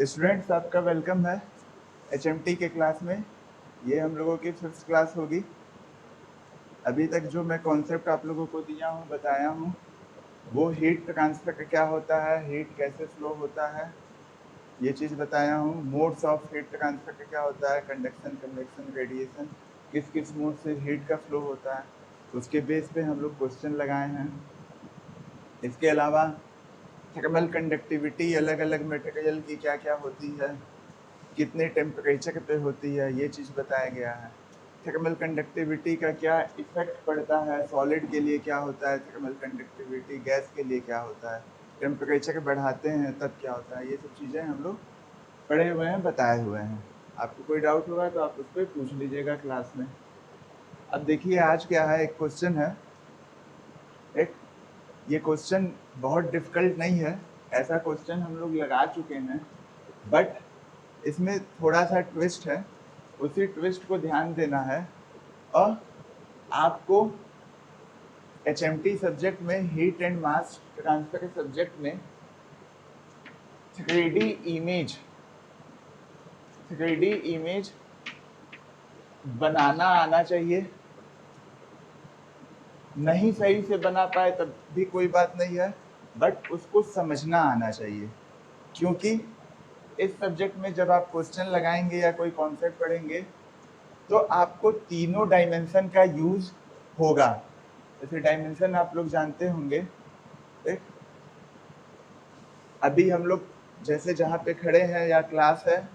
Students, आपका welcome है HMT के क्लास में। ये हम लोगों की 5th क्लास होगी। अभी तक जो मैं कॉन्सेप्ट आप लोगों को दिया हूँ, बताया हूँ, वो हीट ट्रांसफर का क्या होता है, हीट कैसे फ्लो होता है, ये चीज़ बताया हूँ। मोड्स ऑफ हीट ट्रांसफर का क्या होता है, कंडक्शन, कन्वेक्शन, रेडिएशन, किस किस मोड से हीट का फ्लो होता है, उसके बेस पे हम लोग क्वेश्चन लगाए हैं। इसके अलावा थर्मल कंडक्टिविटी अलग अलग मटेरियल की क्या क्या होती है, कितने टेम्परेचर पे होती है, ये चीज़ बताया गया है। थर्मल कंडक्टिविटी का क्या इफेक्ट पड़ता है, सॉलिड के लिए क्या होता है थर्मल कंडक्टिविटी, गैस के लिए क्या होता है, टेम्परेचर बढ़ाते हैं तब क्या होता है, ये सब चीज़ें हम लोग पढ़े हुए हैं, बताए हुए हैं। आपको कोई डाउट होगा तो आप उस पर पूछ लीजिएगा क्लास में। अब देखिए आज क्या है, एक क्वेश्चन है। एक ये क्वेश्चन बहुत डिफिकल्ट नहीं है, ऐसा क्वेश्चन हम लोग लगा चुके हैं, बट इसमें थोड़ा सा ट्विस्ट है, उसी ट्विस्ट को ध्यान देना है। और आपको HMT सब्जेक्ट में, हीट एंड मास ट्रांसफर के सब्जेक्ट में 3D इमेज बनाना आना चाहिए। नहीं सही से बना पाए तब भी कोई बात नहीं है, बट उसको समझना आना चाहिए। क्योंकि इस सब्जेक्ट में जब आप क्वेश्चन लगाएंगे या कोई कॉन्सेप्ट पढ़ेंगे तो आपको तीनों डायमेंशन का यूज होगा। जैसे डायमेंशन आप लोग जानते होंगे, ठीक? अभी हम लोग जैसे जहाँ पे खड़े हैं या क्लास है,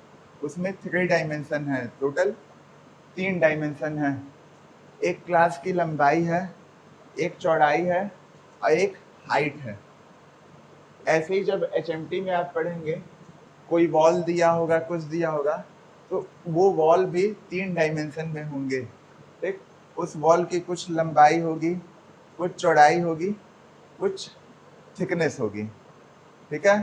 उसमें 3 डायमेंशन है, टोटल 3 डायमेंशन है। एक क्लास की लंबाई है, एक चौड़ाई है और एक हाइट है। ऐसे ही जब HMT में आप पढ़ेंगे, कोई वॉल दिया होगा, कुछ दिया होगा, तो वो वॉल भी 3 डायमेंशन में होंगे, ठीक? उस वॉल की कुछ लंबाई होगी, कुछ चौड़ाई होगी, कुछ थिकनेस होगी, ठीक है?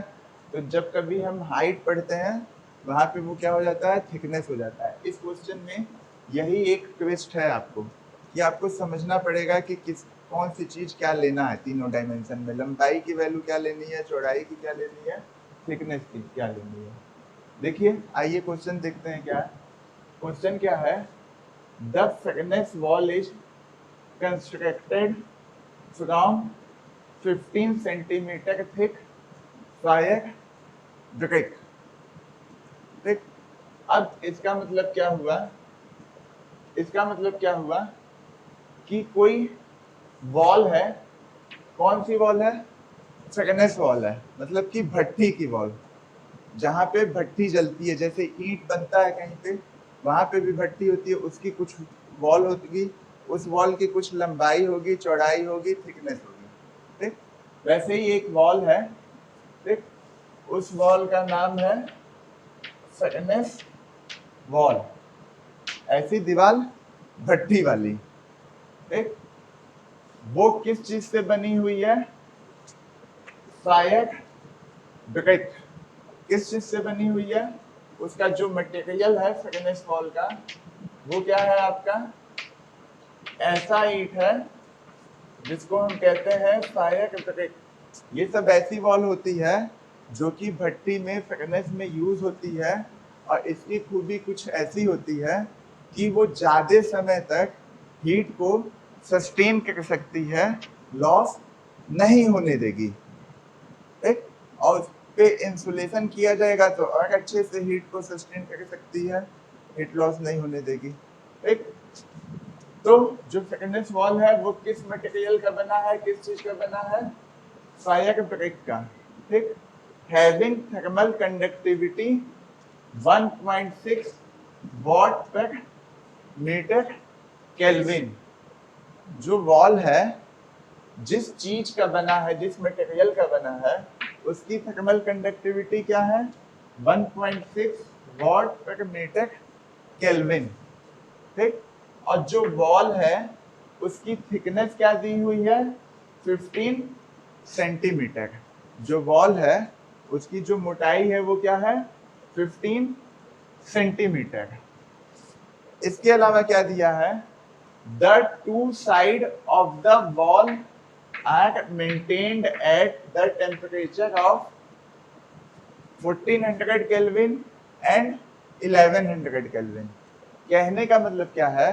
तो जब कभी हम हाइट पढ़ते हैं, वहाँ पे वो क्या हो जाता है, थिकनेस हो जाता है। इस क्वेश्चन में यही एक ट्विस्ट है आपको, कि आपको समझना पड़ेगा कि कौन सी चीज़ क्या लेना है तीनों डायमेंशन में। लंबाई की वैल्यू क्या लेनी है, चौड़ाई की क्या लेनी है, थिकनेस की क्या लेनी है। देखिए, आइए क्वेश्चन देखते हैं क्या है। क्वेश्चन क्या है, the thickness wall is constructed from 15 centimetre thick fire brick, ठीक? अब इसका मतलब क्या हुआ, इसका मतलब क्या हुआ कि कोई वॉल है, कौन सी वॉल है, थिकनेस वॉल है, मतलब कि भट्टी की वॉल, जहाँ पे भट्टी जलती है, जैसे ईंट बनता है कहीं पे, वहां पे भी भट्टी होती है, उसकी कुछ वॉल होगी, उस वॉल की कुछ लंबाई होगी, चौड़ाई होगी, थिकनेस होगी, ठीक? वैसे ही एक वॉल है, ठीक? उस वॉल का नाम है थिकनेस वॉल। ऐसी दीवार भट्टी वाली, ठीक? वो किस चीज से बनी हुई है, फायर ब्रिक। किस चीज से बनी हुई है, उसका जो मटेरियल है थिकनेस वॉल का, वो क्या है आपका, ऐसा ईंट है जिसको हम कहते हैं फायर ब्रिक। ये सब ऐसी वॉल होती है जो कि भट्टी में फर्नेस में यूज होती है, और इसकी खूबी कुछ ऐसी होती है कि वो ज्यादा समय तक हीट को सस्टेन कर सकती है, लॉस नहीं होने देगी, ठीक? और उस पे इंसुलेशन किया जाएगा तो और अच्छे से हीट को सस्टेन कर सकती है, हीट लॉस नहीं होने देगी, ठीक? तो जो फर्नेस वॉल है वो किस मटेरियल का बना है, किस चीज का बना है, फायर ब्रिक का, ठीक? हैविंग थर्मल कंडक्टिविटी 1.6 वॉट पर मीटर केल्विन। जो वॉल है, जिस चीज का बना है, जिस मटेरियल का बना है, उसकी थर्मल कंडक्टिविटी क्या है, 1.6 वॉट पर मीटर केल्विन, ठीक? और जो वॉल है उसकी थिकनेस क्या दी हुई है, 15 सेंटीमीटर। जो वॉल है उसकी जो मोटाई है वो क्या है, 15 सेंटीमीटर। इसके अलावा क्या दिया है, the two side of the wall are maintained at the temperature of 1400 kelvin and 1100 kelvin. कहने का मतलब क्या है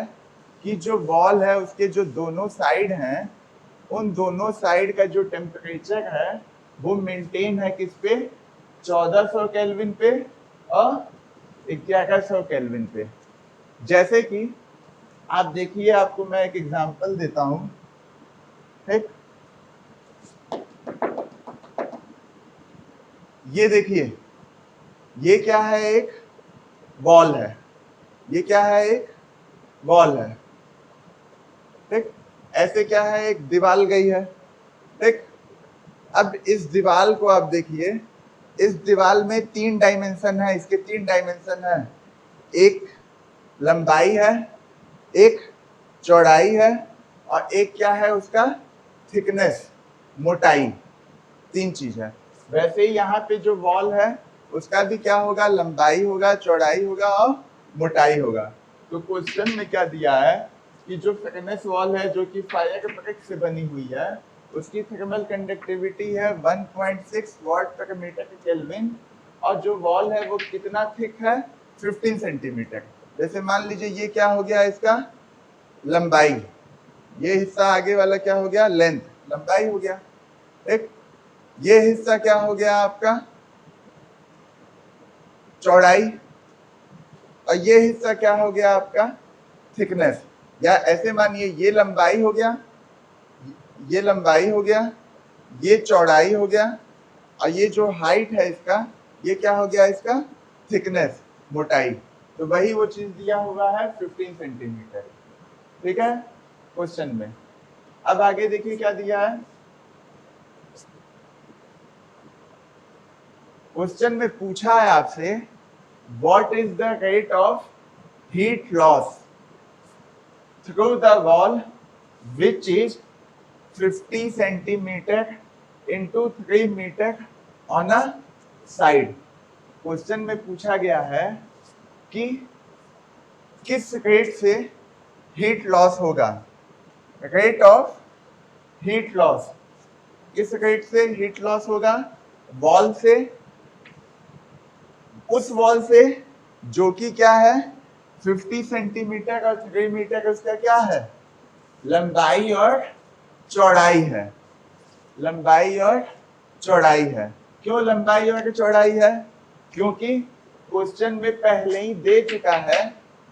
कि जो बॉल है उसके जो दोनों साइड हैं उन दोनों साइड का जो टेम्परेचर है वो मेंटेन है किस पे, 1400 केल्विन पे और 1100 केल्विन पे। जैसे कि आप देखिए, आपको मैं एक एग्जांपल देता हूं, ठीक। ये देखिए, ये क्या है, एक बॉल है, ये क्या है, एक बॉल है, ठीक। ऐसे क्या है, एक दीवार गई है, ठीक। अब इस दीवार को आप देखिए, इस दीवार में 3 डायमेंशन है, इसके 3 डायमेंशन है, एक लंबाई है, एक चौड़ाई है और एक क्या है उसका थिकनेस, मोटाई, 3 चीज है। वैसे ही यहाँ पे जो वॉल है उसका भी क्या होगा, लंबाई होगा, चौड़ाई होगा और मोटाई होगा। तो क्वेश्चन में क्या दिया है कि जो थिकनेस वॉल है जो कि फायर ब्रिक से बनी हुई है उसकी थर्मल कंडक्टिविटी है 1.6 वाट पर मीटर केल्विन और जो वॉल है वो कितना थिक है, 15 सेंटीमीटर। जैसे मान लीजिए ये क्या हो गया, इसका लंबाई, ये हिस्सा आगे वाला क्या हो गया, लेंथ, लंबाई हो गया, ठीक। ये हिस्सा क्या हो गया आपका, चौड़ाई, और ये हिस्सा क्या हो गया आपका, थिकनेस। या ऐसे मानिए ये लंबाई हो गया, ये लंबाई हो गया, ये चौड़ाई हो गया और ये जो हाइट है इसका, ये क्या हो गया, इसका थिकनेस, मोटाई। तो वही वो चीज दिया हुआ है 15 सेंटीमीटर, ठीक है क्वेश्चन में। अब आगे देखिए क्या दिया है, क्वेश्चन में पूछा है आपसे what is the rate of heat loss through the wall which is 50 centimetre into 3 metre on a side. Question में पूछा गया है कि किस रेट से हीट लॉस होगा, रेट ऑफ हीट लॉस, किस रेट से हीट लॉस होगा वॉल से, उस वॉल से जो कि क्या है 50 सेंटीमीटर और 3 मीटर उसका क्या है, लंबाई और चौड़ाई है, लंबाई और चौड़ाई है। क्यों लंबाई और चौड़ाई है, क्योंकि क्वेश्चन में पहले ही दे चुका है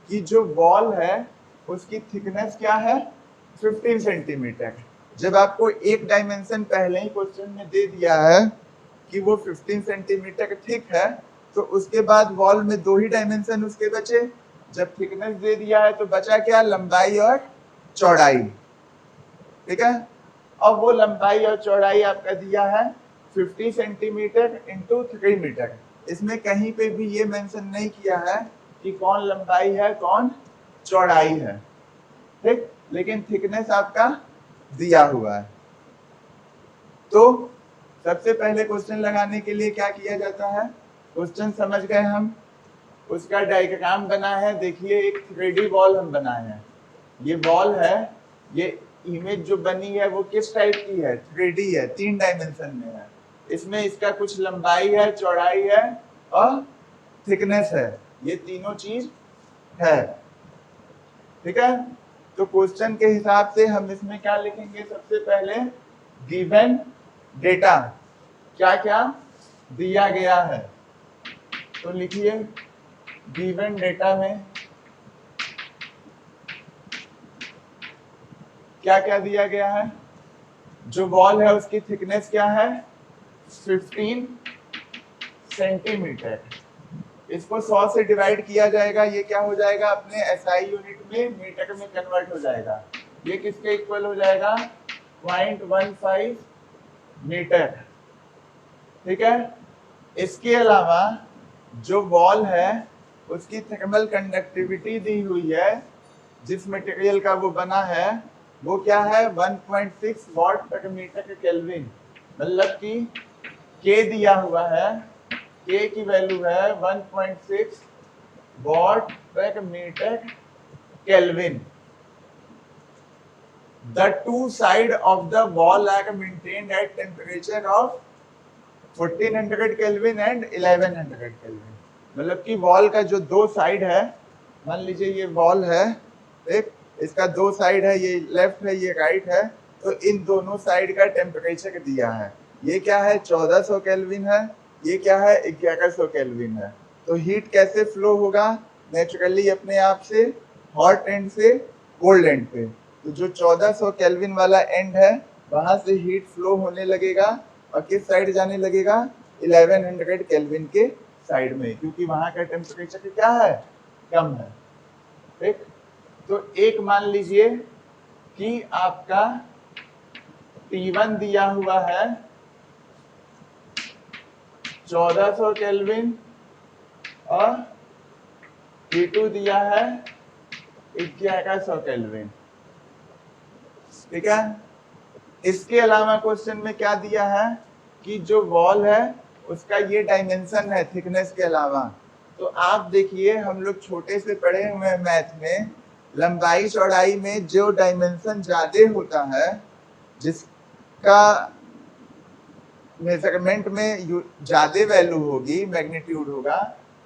कि जो वॉल है उसकी थिकनेस क्या है 15 सेंटीमीटर। जब आपको एक डायमेंशन पहले ही क्वेश्चन में दे दिया है कि वो 15 सेंटीमीटर थिक है तो उसके बाद वॉल में 2 ही डायमेंशन उसके बचे। जब थिकनेस दे दिया है तो बचा क्या, लंबाई और चौड़ाई, ठीक है। अब वो लंबाई और चौड़ाई आपका दिया है 50 सेंटीमीटर इंटू 3 मीटर। इसमें कहीं पे भी ये मेंशन नहीं किया है कि कौन लंबाई है कौन चौड़ाई है, ठीक। लेकिन थिकनेस आपका दिया हुआ है। तो सबसे पहले क्वेश्चन लगाने के लिए क्या किया जाता है, क्वेश्चन समझ गए हम, उसका डायग्राम बना है, देखिए एक 3D बॉल हम बनाए हैं, ये बॉल है, ये इमेज जो बनी है वो किस टाइप की है, 3D है, 3 डायमेंशन में है। इसमें इसका कुछ लंबाई है, चौड़ाई है और थिकनेस है, ये तीनों चीज है, ठीक है। तो क्वेश्चन के हिसाब से हम इसमें क्या लिखेंगे, सबसे पहले गिवन डेटा, क्या क्या दिया गया है, तो लिखिए गिवन डेटा में क्या क्या दिया गया है, जो बॉल है उसकी थिकनेस क्या है 15 सेंटीमीटर, इसको 100 से डिवाइड किया जाएगा, ये क्या हो जाएगा अपने एसआई यूनिट में मीटर में कन्वर्ट हो जाएगा, ये किसके इक्वल हो जाएगा 0.15 मीटर, ठीक है। इसके अलावा जो बॉल है उसकी थर्मल कंडक्टिविटी दी हुई है, जिस मटेरियल का वो बना है वो क्या है 1.6 वाट पर मीटर केल्विन, मतलब कि के दिया हुआ है, के की वैल्यू है 1.6 वाट पर metre kelvin. The two sides of the wall are maintained at temperature of 1400 kelvin and 1100 kelvin. मतलब कि वॉल का जो दो साइड है, मान लीजिए ये वॉल है, एक इसका दो साइड है, ये लेफ्ट है ये राइट है, तो इन दोनों साइड का टेम्परेचर दिया है। ये क्या है 1400 केल्विन है, ये क्या है 1100 केल्विन है। तो हीट कैसे फ्लो होगा नेचुरली अपने आप से हॉट एंड से कोल्ड एंड पे। तो जो 1400 केल्विन वाला एंड है वहां से हीट फ्लो होने लगेगा और किस साइड जाने लगेगा 1100 केल्विन के साइड में, क्योंकि वहां का टेम्परेचर क्या है कम है। ठीक, तो एक मान लीजिए कि आपका T1 दिया हुआ है 1400 केल्विन और T2 दिया है 1100 केल्विन। ठीक है, इसके अलावा क्वेश्चन में क्या दिया है कि जो वॉल है उसका ये डायमेंशन है थिकनेस के अलावा। तो आप देखिए हम लोग छोटे से पढ़े हुए हैं मैथ में, लंबाई चौड़ाई में जो डायमेंशन ज्यादा होता है, जिसका मेजरमेंट में ज्यादा वैल्यू होगी, मैग्नीट्यूड होगा,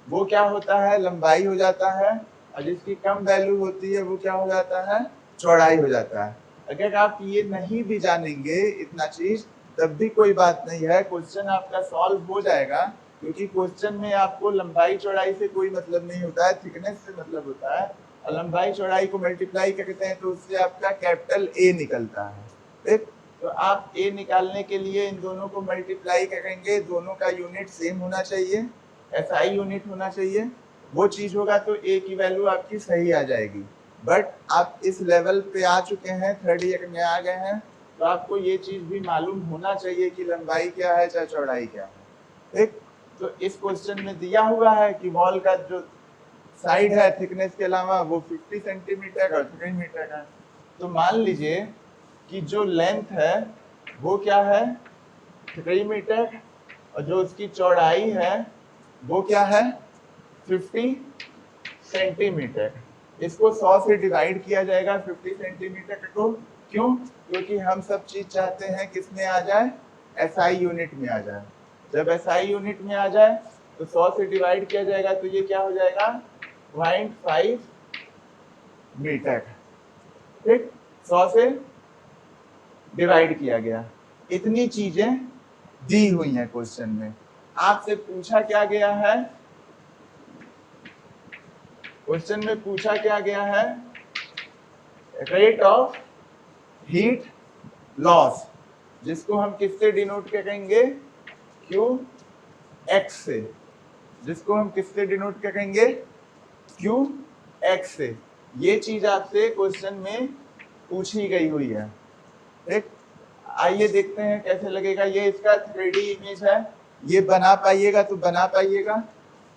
वो क्या होता है लंबाई हो जाता है, और जिसकी कम वैल्यू होती है वो क्या हो जाता है चौड़ाई हो जाता है। अगर आप ये नहीं भी जानेंगे इतना चीज तब भी कोई बात नहीं है, क्वेश्चन आपका सॉल्व हो जाएगा, क्योंकि क्वेश्चन में आपको लंबाई चौड़ाई से कोई मतलब नहीं होता है, थिकनेस से मतलब होता है। और लंबाई चौड़ाई को मल्टीप्लाई करते हैं तो उससे आपका कैपिटल ए निकलता है। ठीक, तो आप ए निकालने के लिए इन दोनों को मल्टीप्लाई करेंगे, दोनों का यूनिट सेम होना चाहिए, एसआई यूनिट होना चाहिए, वो चीज होगा तो ए की वैल्यू आपकी सही आ जाएगी। बट आप इस लेवल पे आ चुके हैं, थर्ड ईयर में आ गए हैं, तो आपको ये चीज भी मालूम होना चाहिए कि लंबाई क्या है चाहे चौड़ाई क्या है। ठीक, तो इस क्वेश्चन में दिया हुआ है कि वॉल का जो साइड है थिकनेस के अलावा वो 50 सेंटीमीटर और 3 मीटर है। तो मान लीजिए कि जो लेंथ है वो क्या है 3 मीटर और जो उसकी चौड़ाई है वो क्या है 50 सेंटीमीटर। इसको 100 से डिवाइड किया जाएगा 50 सेंटीमीटर को। क्यों? क्योंकि हम सब चीज चाहते हैं किस में आ जाए एसआई यूनिट में आ जाए। जब एसआई यूनिट में आ जाए तो 100 से डिवाइड किया जाएगा तो ये क्या हो जाएगा 0.5 मीटर। ठीक, 100 से डिवाइड किया गया। इतनी चीजें दी हुई हैं क्वेश्चन में। आपसे पूछा क्या गया है, क्वेश्चन में पूछा क्या गया है रेट ऑफ हीट लॉस, जिसको हम किससे डिनोट करेंगे क्यू एक्स से, जिसको हम किससे डिनोट करेंगे क्यू एक्स से। ये चीज आपसे क्वेश्चन में पूछी गई हुई है। ठीक, आइए देखते हैं कैसे लगेगा। ये इसका 3D इमेज है, ये बना पाइएगा तो बना पाइएगा,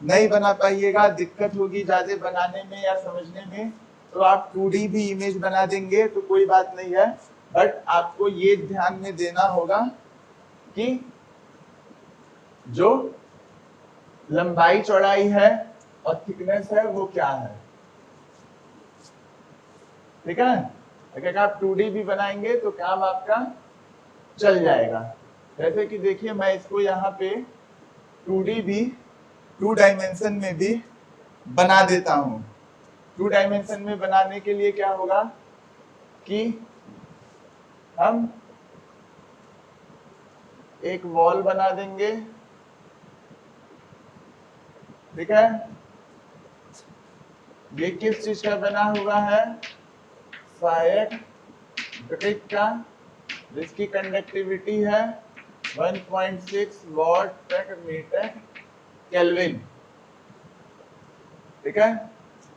नहीं बना पाइएगा दिक्कत होगी ज्यादा बनाने में या समझने में तो आप 2D भी इमेज बना देंगे तो कोई बात नहीं है। बट आपको ये ध्यान में देना होगा कि जो लंबाई चौड़ाई है और थिकनेस है वो क्या है। ठीक है, अगर आप 2D भी बनाएंगे तो काम आपका चल जाएगा। जैसे कि देखिए मैं इसको यहाँ पे 2D भी 2 डायमेंशन में भी बना देता हूँ। 2 डायमेंशन में बनाने के लिए क्या होगा कि हम एक वॉल बना देंगे। ठीक है, ये किस चीज का बना हुआ है फायर ब्रिक का, जिसकी कंडक्टिविटी है 1.6 वॉट पर मीटर केल्विन। ठीक है,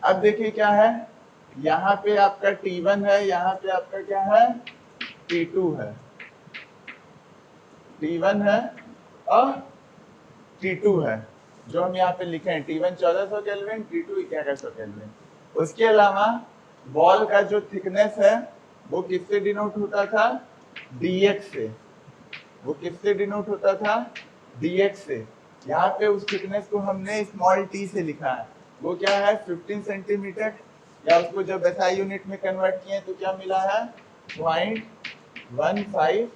अब देखिए क्या है, यहाँ पे आपका T1 है, यहाँ पे आपका क्या है T2 है, T1 है और T2 है जो हम यहाँ पे लिखे हैं। T1 1400 kelvin, T2 1100 kelvin. उसके अलावा वॉल का जो थिकनेस है वो किससे डिनोट होता था dx से, वो किससे डिनोट होता था dx से। यहाँ पे उस थिकनेस को हमने स्मॉल t से लिखा है, वो क्या है 15 सेंटीमीटर, या उसको जब SI यूनिट में कन्वर्ट किए तो क्या मिला है 0.15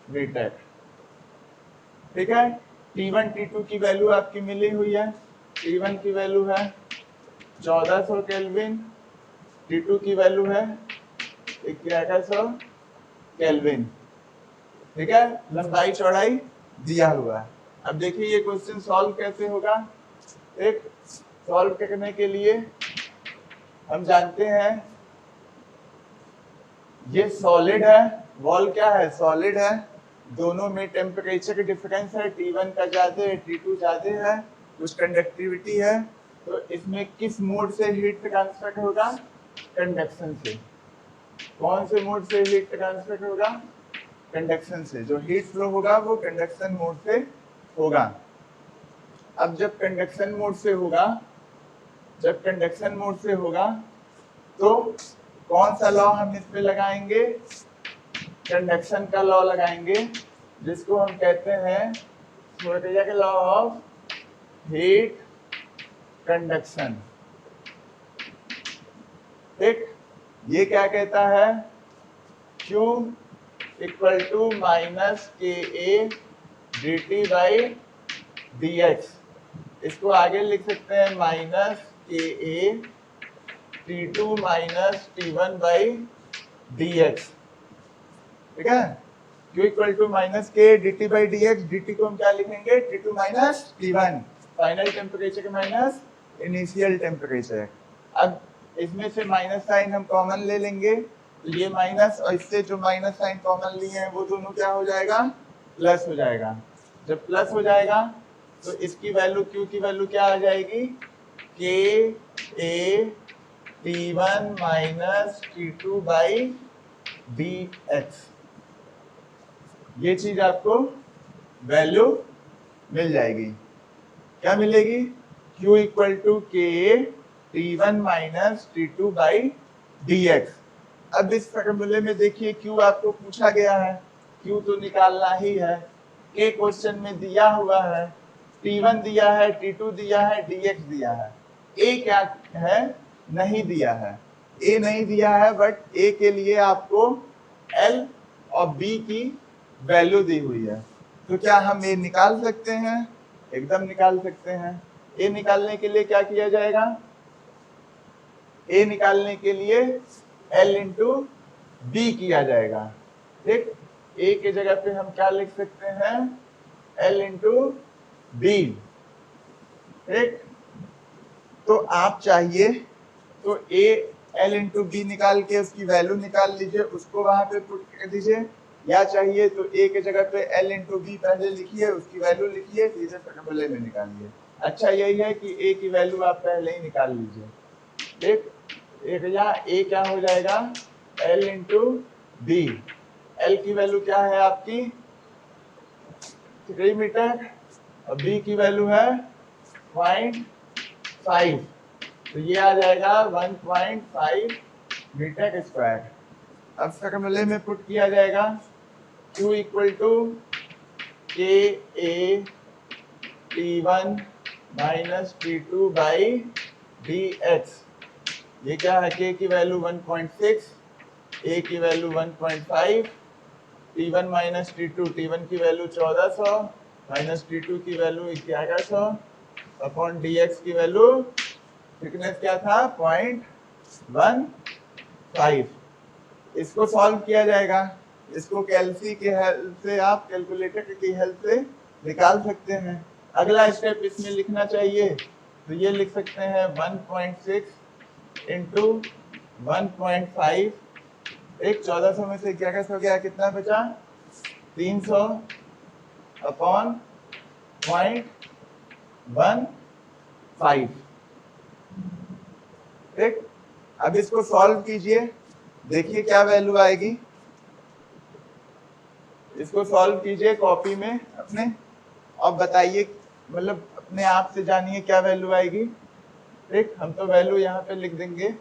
मीटर। ठीक है। T1 T2 की वैल्यू आपकी मिली हुई है। T1 की वैल्यू है 1400 केल्विन, T2 की वैल्यू है 1100 केल्विन। ठीक है, लंबाई चौड़ाई दिया हुआ है। अब देखिए ये क्वेश्चन सॉल्व कैसे होगा। एक सॉल्व करने के लिए हम जानते हैं ये सॉलिड है, वॉल क्या है, सॉलिड है, दोनों में टेम्परेचर डिफरेंस है, T1 का ज्यादा है, T2 ज्यादा है, कुछ कंडक्टिविटी है, तो इसमें किस मोड से हीट ट्रांसफर होगा, कंडक्शन से। कौन से मोड से हीट ट्रांसफर होगा, कंडक्शन से। जो हीट फ्लो होगा वो कंडक्शन मोड से होगा। अब जब कंडक्शन मोड से होगा, जब कंडक्शन मोड से होगा तो कौन सा लॉ हम इस पे लगाएंगे, कंडक्शन का लॉ लगाएंगे, जिसको हम कहते हैं Fourier law of heat conduction. ठीक, ये क्या कहता है, Q equal to minus K A D T by D X. इसको आगे लिख सकते हैं minus K A T two minus T one by D X. ठीक है, Q equal to minus K D T by D X. D T को हम क्या लिखेंगे, T two minus T one, final temperature minus initial temperature. अब इसमें से minus sign हम कॉमन ले लेंगे, तो ये माइनस और इससे जो माइनस साइन कॉमन लिए हैं वो दोनों क्या हो जाएगा, प्लस हो जाएगा। जब प्लस हो जाएगा तो इसकी वैल्यू, Q की वैल्यू क्या आ जाएगी, के A T one minus T two by D x. ये चीज आपको वैल्यू मिल जाएगी। क्या मिलेगी, Q इक्वल टू के T one minus T two by D x. अब इस फॉर्मूले में देखिए Q आपको पूछा गया है, Q तो निकालना ही है। के क्वेश्चन में दिया हुआ है, T1 दिया है, T2 दिया है, dx दिया है। A क्या है, नहीं दिया है। A नहीं दिया है, बट A के लिए आपको L और B की वैल्यू दी हुई है। तो क्या हम A निकाल सकते हैं, एकदम निकाल सकते हैं। A निकालने के लिए क्या किया जाएगा, A निकालने के लिए L इंटू बी किया जाएगा। ठीक, A के जगह पे हम क्या लिख सकते हैं, L इंटू बी। ठीक, तो आप चाहिए तो A L इंटू बी निकाल के उसकी वैल्यू निकाल लीजिए, उसको वहां पे पुट कर दीजिए, या चाहिए तो A के जगह पे L इंटू बी पहले लिखिए, उसकी वैल्यू लिखिए, सीधे फॉर्मूले में निकालिए। अच्छा यही है कि A की वैल्यू आप पहले ही निकाल लीजिए। ठीक, एक यहाँ A क्या हो जाएगा, L इंटू बी। L की वैल्यू क्या है आपकी 3 मीटर और B की वैल्यू है 0.5, तो ये आ जाएगा 1.5 मीटर स्क्वायर। अब फॉर्मूले में पुट किया जाएगा, Q इक्वल टू के A T one minus T two by D x. ये क्या है, K की वैल्यू 1.6, A की value 1.5, T1 minus T2, T1 की वैल्यू 1400 माइनस T2 की वैल्यू 1100 अपॉन dx की वैल्यू थिकनेस क्या था 0.15। इसको सॉल्व किया जाएगा, इसको कैलसी के हेल्प से, आप कैलकुलेटर की हेल्प से निकाल सकते हैं। अगला स्टेप इसमें लिखना चाहिए, तो ये लिख सकते हैं 1.6 इंटू 1.5। एक 1400 में से 1100 गया, कितना बचा 300 अपॉन 0.15। ठीक, अब इसको सॉल्व कीजिए, देखिए क्या वैल्यू आएगी। इसको सॉल्व कीजिए कॉपी में अपने और बताइए, मतलब अपने आप से जानिए क्या वैल्यू आएगी। ठीक, हम तो वैल्यू यहाँ पे लिख देंगे।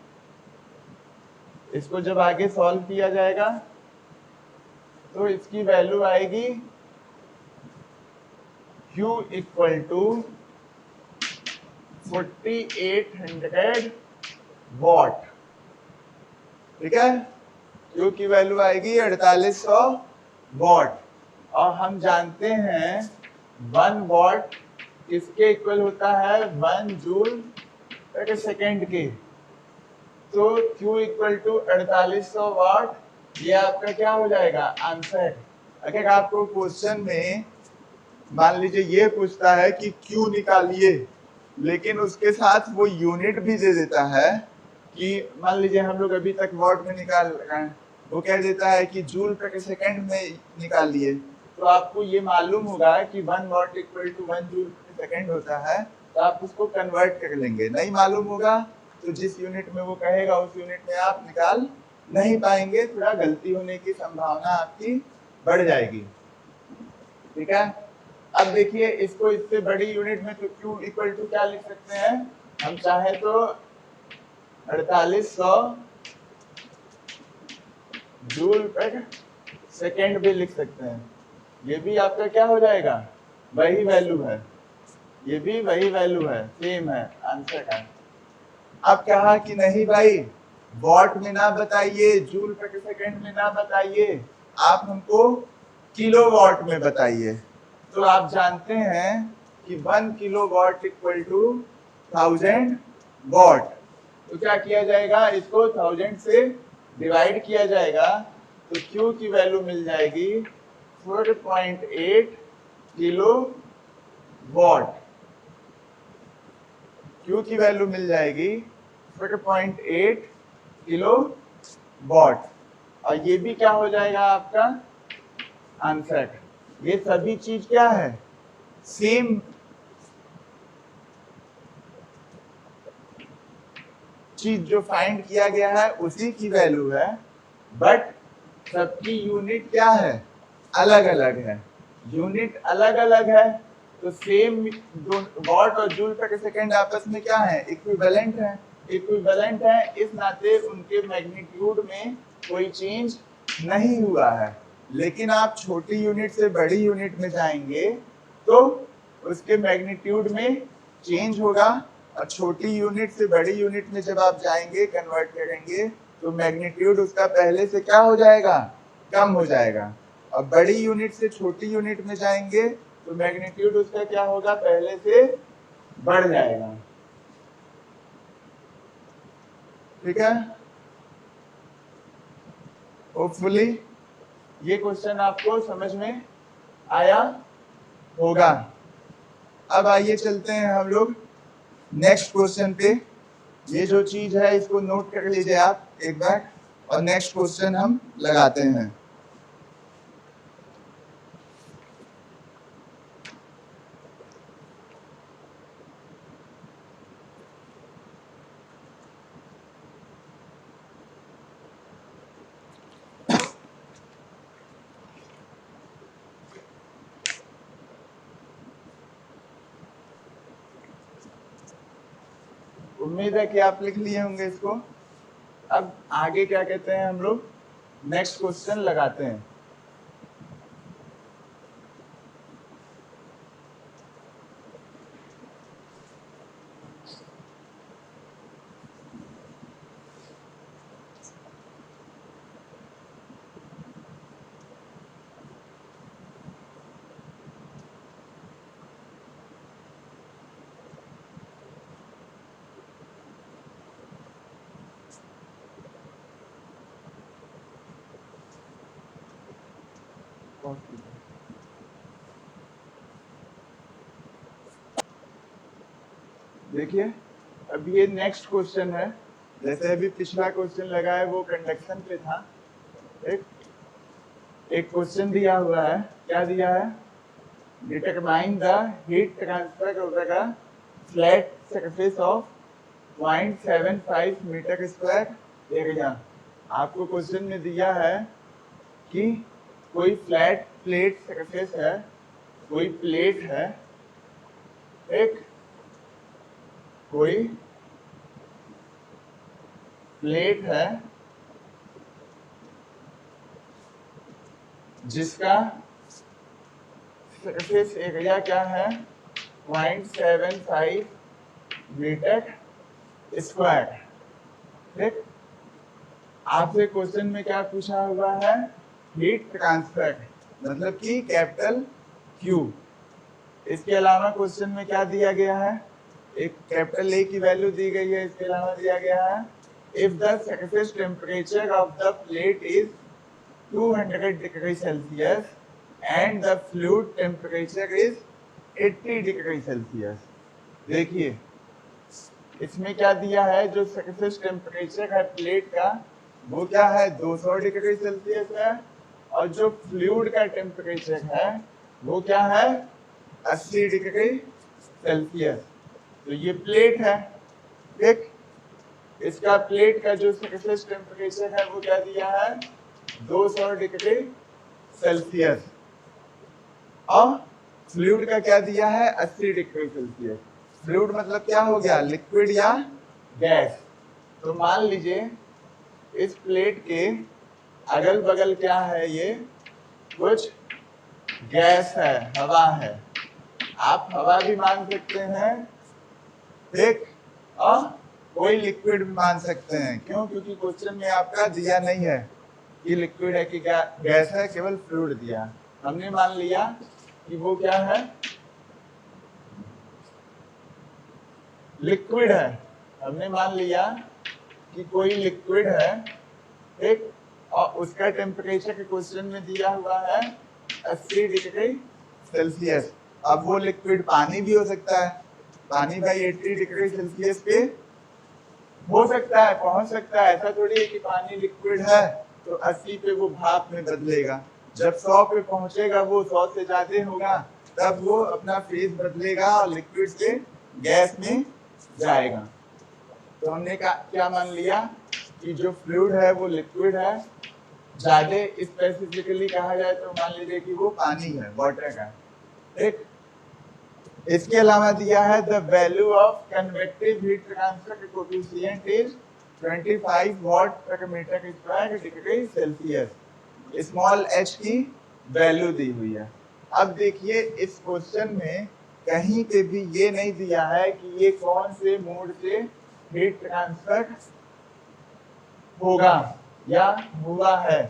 इसको जब आगे सॉल्व किया जाएगा तो इसकी वैल्यू आएगी Q इक्वल टू 4800 वॉट। ठीक है, Q की वैल्यू आएगी 4800 वॉट। और हम जानते हैं 1 वॉट किसके इक्वल होता है? 1 जूल प्रति सेकेंड के। तो Q इक्वल टू 4800 वाट, ये आपका क्या हो जाएगा? आंसर। अगर आपको क्वेश्चन में मान लीजिए ये पूछता है कि Q निकालिए, लेकिन उसके साथ वो यूनिट भी दे देता है कि मान लीजिए हम लोग अभी तक वॉट में निकाल रहे हैं, वो कह देता है कि जूल प्रति सेकंड में निकालिए, तो आपको ये मालूम होगा कि 1 वॉट इक्वल टू 1 जूल प्रति सेकंड होता है, तो आप उसको कन्वर्ट कर लेंगे। नहीं मालूम होगा तो जिस यूनिट में वो कहेगा उस यूनिट में आप निकाल नहीं पाएंगे, थोड़ा गलती होने की संभावना आपकी बढ़ जाएगी। ठीक है, अब देखिए इसको इससे बड़ी यूनिट में तो Q इक्वल टू क्या लिख सकते हैं? हम चाहे तो 4800 जूल पर सेकेंड भी लिख सकते हैं। ये भी आपका क्या हो जाएगा? वही वैल्यू है, ये भी वही वैल्यू है, सेम है आंसर का। अब कहा कि नहीं भाई, वॉट में ना बताइए, जूल प्रति सेकंड में ना बताइए, आप हमको किलोवाट में बताइए। तो आप जानते हैं कि 1 किलोवाट इक्वल टू 1000 वॉट। तो क्या किया जाएगा? इसको 1000 से डिवाइड किया जाएगा, तो Q की वैल्यू मिल जाएगी 4.8 किलो वॉट। Q की वैल्यू मिल जाएगी 4.8 किलो वॉट, और ये भी क्या हो जाएगा आपका आंसर। ये सभी चीज क्या है? सेम चीज जो फाइंड किया गया है उसी की वैल्यू है, बट सबकी यूनिट क्या है? अलग अलग है। यूनिट अलग अलग है तो सेम वॉट और जूल प्रति सेकंड आपस में क्या है? इक्विवेलेंट है। इक्विवेलेंट है इस नाते उनके मैग्नीट्यूड में कोई चेंज नहीं हुआ है। लेकिन आप छोटी यूनिट से बड़ी यूनिट में जाएंगे तो उसके मैग्नीट्यूड में चेंज होगा, और छोटी यूनिट से बड़ी यूनिट में जब आप जाएंगे कन्वर्ट करेंगे तो मैग्नीट्यूड उसका पहले से क्या हो जाएगा? कम हो जाएगा। और बड़ी यूनिट से छोटी यूनिट में जाएंगे तो मैग्नीट्यूड उसका क्या होगा? पहले से बढ़ जाएगा। ठीक है, होपफुली ये क्वेश्चन आपको समझ में आया होगा। अब आइए चलते हैं हम लोग नेक्स्ट क्वेश्चन पे। ये जो चीज है इसको नोट कर लीजिए आप एक बार, और नेक्स्ट क्वेश्चन हम लगाते हैं। उम्मीद है कि आप लिख लिए होंगे इसको। अब आगे क्या कहते हैं हम लोग? नेक्स्ट क्वेश्चन लगाते हैं। देखिए अब ये नेक्स्ट क्वेश्चन है। जैसे अभी पिछला क्वेश्चन लगा है वो कंडक्शन पे था। एक क्वेश्चन दिया हुआ है, क्या दिया है? Determine the heat transfer over a flat surface of 0.75 metre square area. आपको क्वेश्चन में दिया है कि कोई फ्लैट प्लेट सरफेस है, कोई प्लेट है, एक कोई प्लेट है जिसका सरफेस एरिया क्या है? 0.75 मीटर स्क्वायर। ठीक, आपसे क्वेश्चन में क्या पूछा हुआ है? हीट ट्रांसफर, मतलब कि कैपिटल Q। इसके अलावा क्वेश्चन में क्या दिया गया है, एक कैपिटल ए की वैल्यू दी गई है, इसके अलावा दिया गया है if the surface temperature of the plate is 200 degree Celsius and the fluid temperature is 80 degree Celsius. देखिए इसमें क्या दिया है, जो सरफेस टेम्परेचर है प्लेट का वो क्या है 200 डिग्री सेल्सियस है, और जो फ्लूइड का टेम्परेचर है वो क्या है 80 डिग्री सेल्सियस। तो ये प्लेट है, ठीक, इसका प्लेट का जो सरफेस टेम्परेचर है वो क्या दिया है 200 डिग्री सेल्सियस, और फ्लूइड का क्या दिया है 80 डिग्री सेल्सियस। फ्लूइड मतलब क्या हो गया, लिक्विड या गैस। तो मान लीजिए इस प्लेट के अगल बगल क्या है, ये कुछ गैस है, हवा है, आप हवा भी मान सकते हैं, ठीक, और कोई लिक्विड भी मान सकते हैं। क्यों, क्योंकि क्वेश्चन में आपका दिया नहीं है कि लिक्विड है कि क्या गैस है, केवल फ्लूइड दिया। हमने मान लिया कि वो क्या है लिक्विड है, हमने मान लिया कि कोई लिक्विड है, ठीक, और उसका टेम्परेचर के क्वेश्चन में दिया हुआ है 80 डिग्री सेल्सियस। अब वो लिक्विड पानी भी हो सकता है, पानी भाई 80 डिग्री सेल्सियस पे हो सकता है, पहुंच सकता है। ऐसा थोड़ी है कि पानी लिक्विड है तो 80 पे वो भाप में बदलेगा, जब 100 पे पहुंचेगा वो 100 से ज्यादा होगा, तब वो अपना फेज बदलेगा और लिक्विड से गैस में जाएगा। तो हमने क्या मान लिया कि जो फ्लूइड है वो लिक्विड है, ज्यादा स्पेसिफिकली कहा जाए तो मान लीजिए कि वो पानी है, वाटर का, ठीक। इसके अलावा दिया है the value of convective heat transfer coefficient is 25 watt पर metre square degree Celsius. Small h की वैल्यू दी हुई है। अब देखिए इस क्वेश्चन में कहीं पे भी ये नहीं दिया है कि ये कौन से मोड से हीट ट्रांसफर होगा या हुआ है,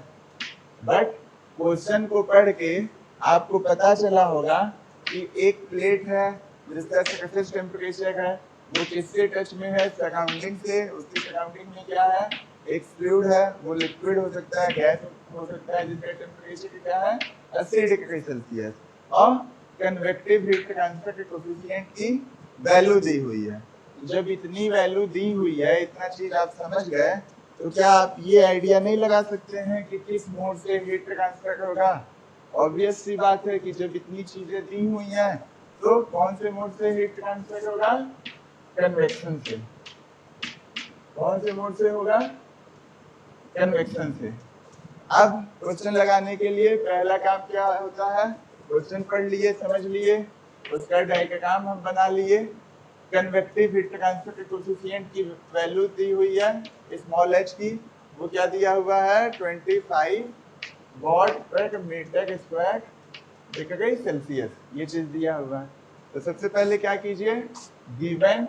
बट क्वेश्चन को पढ़ के आपको पता चला होगा कि एक प्लेट है जिसका सरफेस टेम्परेचर है वो किससे टच में है, सराउंडिंग से। उसके सराउंडिंग में क्या है, एक फ्लूइड है, वो लिक्विड हो सकता है, गैस हो सकता है, जिसका टेम्परेचर क्या है 80 डिग्री सेल्सियस, और कन्वेक्टिव हीट ट्रांसफर के कोएफिशिएंट की वैल्यू दी हुई है। जब इतनी वैल्यू दी हुई है, इतना चीज आप समझ गए, तो क्या आप ये आइडिया नहीं लगा सकते हैं कि किस मोड से हीट ट्रांसफर होगा। ऑब्वियस सी बात है कि जब इतनी चीजें दी हुई हैं तो कौन से मोड से हीट ट्रांसफर होगा, कन्वेक्शन से। कौन से मोड से होगा, कन्वेक्शन से। अब क्वेश्चन लगाने के लिए पहला काम क्या होता है, क्वेश्चन पढ़ लिए, समझ लिए, उसका डायग्राम हम बना लिए। कन्वेक्टिव हीट ट्रांसफर के कोएफिशिएंट की वैल्यू दी हुई है स्मॉल h की, वो क्या दिया हुआ है 25 वाट पर मीटर स्क्वायर डिग्री सेल्सियस, ये चीज दिया हुआ है। तो सबसे पहले क्या कीजिए, गिवन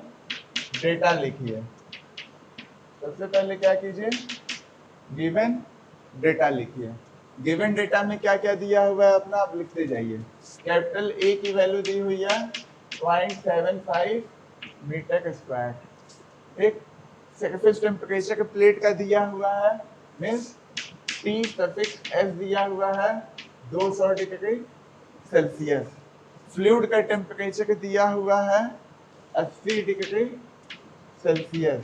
डेटा लिखिए। सबसे पहले क्या कीजिए, गिवन डेटा लिखिए। गिवन डेटा में क्या क्या दिया हुआ है अपना आप लिखते जाइए। कैपिटल ए की वैल्यू दी हुई है 0.75 मीटर स्क्वायर, ठीक। सरफेस टेम्परेचर के प्लेट का दिया हुआ है मीन्स T सफिक्स S दिया हुआ है 200 डिग्री सेल्सियस। फ्लूइड का टेम्परेचर दिया हुआ है 80 डिग्री सेल्सियस,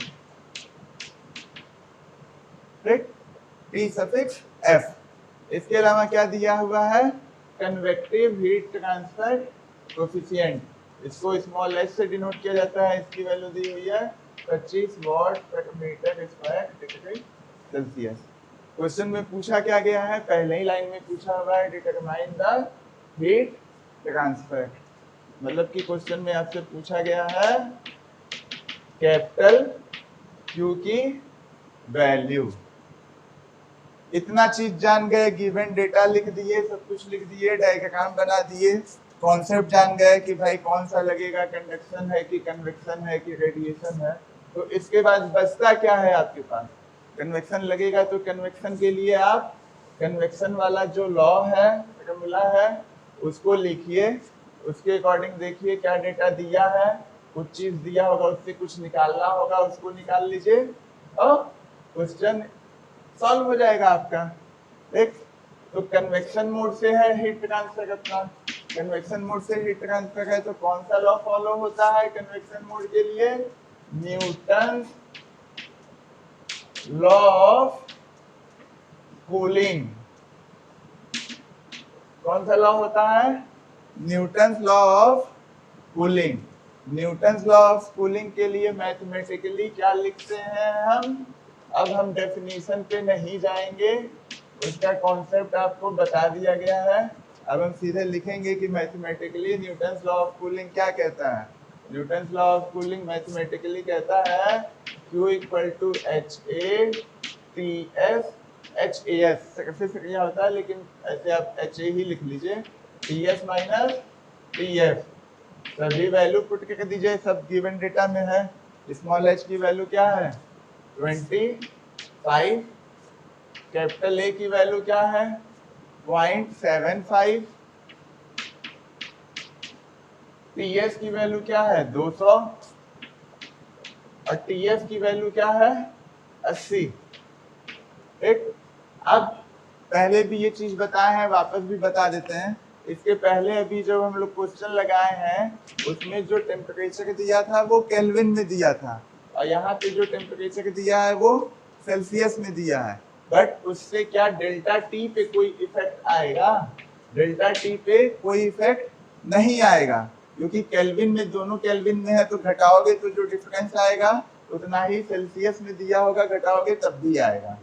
ठीक, T सफिक्स F। इसके अलावा क्या दिया हुआ है, कन्वेक्टिव हीट ट्रांसफर कोएफिशिएंट, इसको स्मॉल h से डिनोट किया जाता है, इसकी वैल्यू दी हुई है 25 वाट पर metre square degree Celsius. Question में पूछा क्या गया है, पहले ही लाइन में पूछा हुआ है डिटरमाइन द हीट ट्रांसफर, मतलब कि क्वेश्चन में आपसे पूछा गया है कैपिटल Q की वैल्यू। इतना चीज जान गए, गिवन डेटा लिख दिए, सब कुछ लिख दिए, डायग्राम बना दिए, कॉन्सेप्ट जान गए कि भाई कौन सा लगेगा, कंडक्शन है कि कन्वेक्शन है कि रेडिएशन है। तो इसके बाद बचता क्या है आपके पास, कन्वेक्शन लगेगा तो कन्वेक्शन के लिए आप कन्वेक्शन वाला जो लॉ है, फॉर्मूला है, उसको लिखिए। उसके अकॉर्डिंग देखिए क्या डेटा दिया है, कुछ चीज दिया होगा, उससे कुछ निकालना होगा, उसको निकाल लीजिए और क्वेश्चन सॉल्व हो जाएगा आपका। ठीक, तो कन्वेक्शन मोड से है हीट ट्रांसफर अपना, कन्वेक्शन मोड से हीट ट्रांसफर है तो कौन सा लॉ फॉलो होता है कन्वेक्शन मोड के लिए? Newton law of cooling. कौन सा लॉ होता है? Newton law of cooling. Newton law of cooling के लिए मैथमेटिकली क्या लिखते हैं हम? अब हम डेफिनेशन पे नहीं जाएंगे, उसका कॉन्सेप्ट आपको बता दिया गया है। अब हम सीधे लिखेंगे कि mathematically Newton law of cooling क्या कहता है। Newton law of cooling mathematically कहता है Q equal to H A T S, H A S surface area होता है लेकिन ऐसे आप एच ए ही लिख लीजिए, T S minus T F. सभी वैल्यू पुट करके दीजिए, सब गिवन डेटा में है। स्मॉल एच की वैल्यू क्या है? 25। कैपिटल ए की वैल्यू क्या है? 0.75। टीएस की वैल्यू क्या है? 200 और टीएफ की वैल्यू क्या है? 80। ठीक, अब पहले भी ये चीज बताए हैं, वापस भी बता देते हैं। इसके पहले अभी जब हम लोग क्वेश्चन लगाए हैं उसमें जो टेम्परेचर दिया था वो केल्विन में दिया था और यहाँ पे जो टेम्परेचर दिया है वो सेल्सियस में दिया है। बट उससे क्या डेल्टा टी पे कोई इफेक्ट आएगा? डेल्टा टी पे कोई इफेक्ट नहीं आएगा, क्योंकि केल्विन में, दोनों केल्विन में है तो घटाओगे तो जो डिफरेंस आएगा उतना ही सेल्सियस में दिया होगा, घटाओगे तब भी आएगा।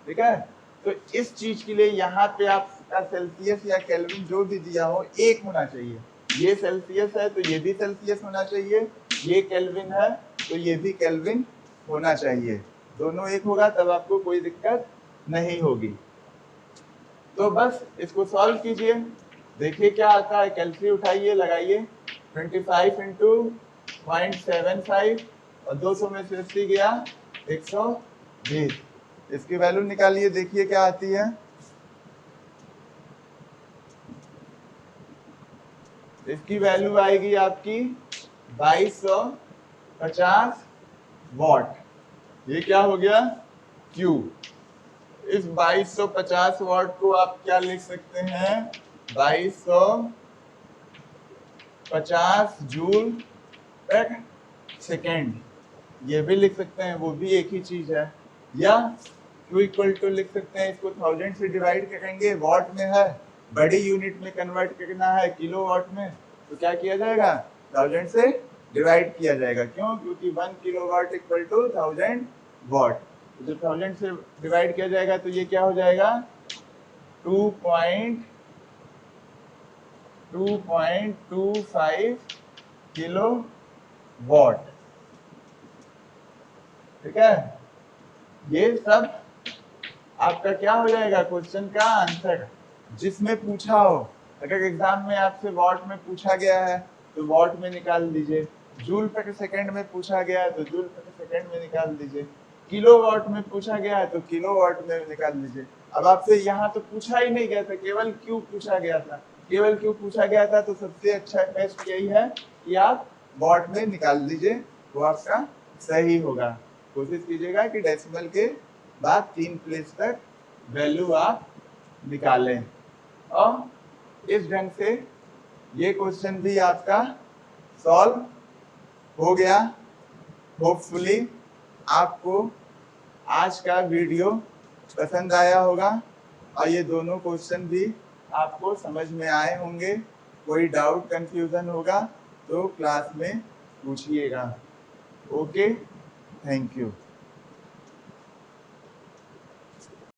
ठीक है, तो इस चीज के लिए यहाँ पे आपका सेल्सियस या केल्विन जो भी दिया हो एक होना चाहिए। ये सेल्सियस है तो ये भी सेल्सियस होना चाहिए, ये केल्विन है तो ये भी केल्विन होना चाहिए। दोनों एक होगा तब आपको कोई दिक्कत नहीं होगी। तो बस इसको सॉल्व कीजिए, देखिए क्या आता है। कैलकुलेटर उठाइए, लगाइए 25 इंटू 0.75 और 200 में से 80 गया 120। इसकी वैल्यू निकालिए, देखिए क्या आती है। इसकी वैल्यू आएगी आपकी 2250 वॉट। ये क्या हो गया? Q। इस 2250 वॉट को आप क्या लिख सकते हैं? 2250 जूल पर सेकेंड, ये भी लिख सकते हैं, वो भी एक ही चीज है। या Q इक्वल टू लिख सकते हैं, इसको 1000 से डिवाइड करेंगे, वॉट में है, बड़ी यूनिट में कन्वर्ट करना है किलो वॉट में, तो क्या किया जाएगा? 1000 से डिवाइड किया जाएगा। क्यों? क्योंकि 1 kilowatt equal to 1000 watt. तो जब 1000 से डिवाइड किया जाएगा तो ये क्या हो जाएगा? 2.25 किलो वॉट। ठीक है, ये सब आपका क्या हो जाएगा? क्वेश्चन का आंसर जिसमें पूछा हो। अगर एग्जाम में आपसे वॉट में पूछा गया है तो वॉट में निकाल दीजिए, जूल पर सेकंड में पूछा गया है तो जूल पर सेकंड में निकाल दीजिए, किलो वॉट में पूछा गया है तो किलो वॉट में निकाल दीजिए। अब आपसे यहाँ तो पूछा ही नहीं गया था, केवल क्यों पूछा गया था, केवल क्यों पूछा गया था, तो सबसे अच्छा बेस्ट यही है कि आप वॉट में निकाल दीजिए, वो आपका सही होगा। कोशिश कीजिएगा कि डेसिमल के बाद 3 प्लेस तक वैल्यू आप निकालें। और इस ढंग से ये क्वेश्चन भी आपका सॉल्व हो गया। होपफुली आपको आज का वीडियो पसंद आया होगा और ये दोनों क्वेश्चन भी आपको समझ में आए होंगे। कोई डाउट कंफ्यूजन होगा तो क्लास में पूछिएगा। Okay, thank you.